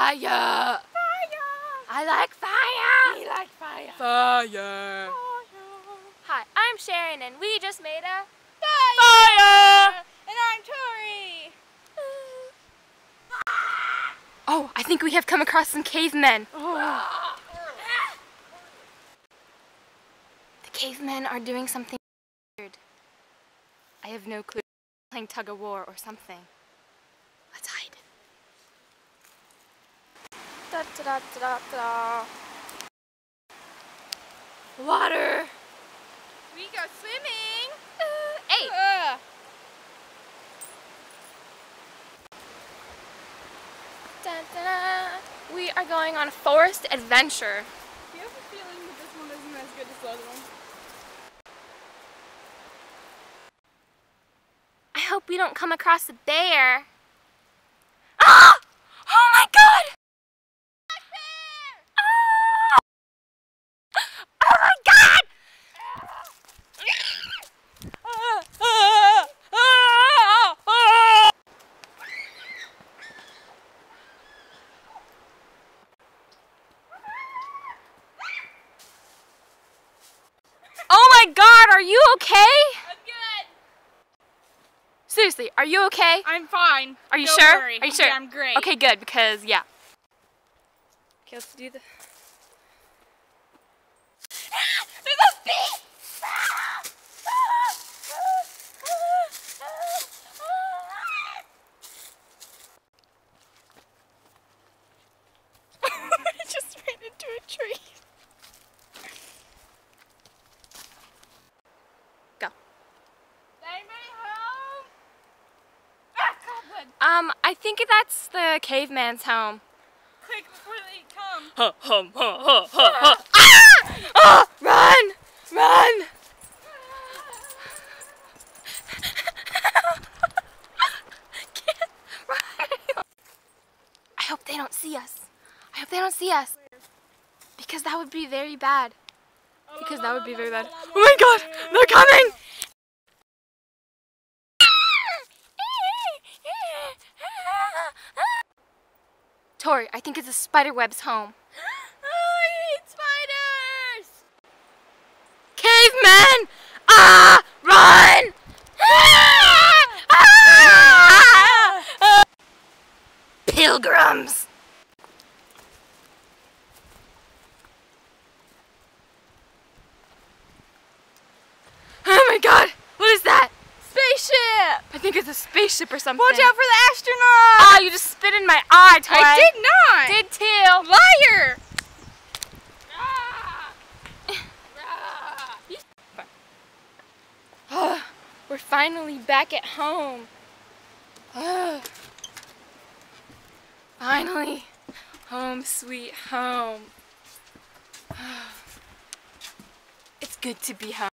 Fire! I like fire! We like fire. Fire! Hi, I'm Sharon and we just made a Fire! And I'm Tori. Oh, I think we have come across some cavemen. The cavemen are doing something weird. I have no clue. Playing tug of war or something. Let's hide. Da, da, da, da, da. Water. We go swimming. Hey. Da, da, da. We are going on a forest adventure. Do you have a feeling that this one isn't as good as the other one? I hope we don't come across a bear. Ah! Oh my God! Ah! Oh my God! Oh my God, are you okay? I'm good. Seriously, are you okay? I'm fine. Are you Don't sure? worry. Are you sure? Yeah, I'm great. Okay, good, because, yeah. Okay, let's do the... There's a bee! I just ran into a tree. Go. Is anybody home? Ah, goblin. I think that's the caveman's home. Quick before they come. Ha, hum, ha, ha, ha, ha. Ah! Ah! Run! Run! Can't run. I hope they don't see us. I hope they don't see us. Because that would be very bad. Because that would be very bad. Oh my God! They're coming! Tori, I think it's a spiderweb's home. I hate spiders! Cavemen! Ah! Run! Ah! Pilgrims! Oh my God! What is that? Spaceship! I think it's a spaceship or something. Watch out for the astronaut! Ah, you just spit in my eye, Tori. I did not! Did too. Liar! We're finally back at home. Finally. Home sweet home. It's good to be home.